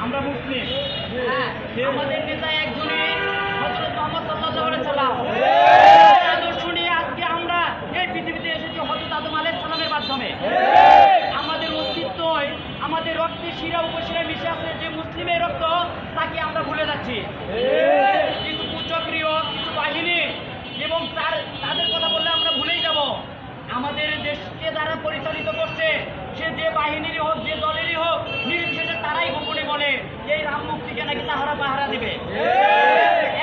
আমরা মুসলিম। আমাদের নেতা একজনই হযরত মুহাম্মদ সাল্লাল্লাহু আলাইহি সাল্লাম। আদর্শ নিয়ে আজকে আমরা এই পৃথিবীতে এসেছি হযরত আদম আলাইহিস সালামের মাধ্যমে। আমাদের অস্তিত্ব, আমাদের রক্তে শিরা উপশিরা মিশে আছে যে মুসলিমের রক্ত, তাকে আমরা ভুলে যাচ্ছি। কিছু কুচক্রীয় কিছু বাহিনী এবং তাদের কথা বললে আমরা ভুলেই যাব। আমাদের দেশকে যারা পরিচালিত করছে, সে যে বাহিনীরই হোক, যে দলেরই হোক, নির্বিশেষে তারাই গোপনে বলে এই রাম মুক্তিকে নাকি তাহারা পাহারা দিবে।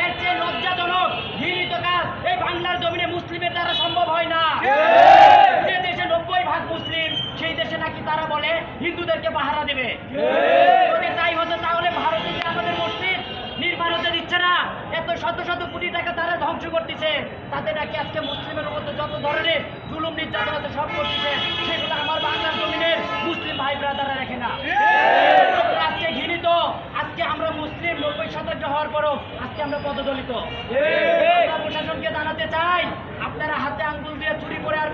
এর চেয়ে লজ্জাজনক ঘৃণিত কাজ এই বাংলার জমিনে মুসলিমের দ্বারা সম্ভব হয় না। যে দেশে 90% মুসলিম, সেই দেশে নাকি তারা বলে হিন্দুদেরকে পাহারা দেবে। যদি তাই হতো তাহলে ভারতে যে আমাদের মসজিদ নির্মাণ হতে দিচ্ছে না, এত শত শত কোটি টাকা তারা ধ্বংস করতেছে, তাতে নাকি আজকে মুসলিমের মধ্যে যত ধরনের জুলুম নির্যাতন আছে সব করতেছে, সেগুলো আমার বাংলার জমিনের মুসলিম ভাই ব্রাদাররা রাখে না। আমরা আজকে ঘৃণিত, আজকে আমরা মুসলিম 90% হওয়ার পরও আজকে আমরা পদদলিত। আমরা প্রশাসনকে জানাতে চাই, আপনারা হাতে আঙ্গুল দিয়ে চুরি করে আর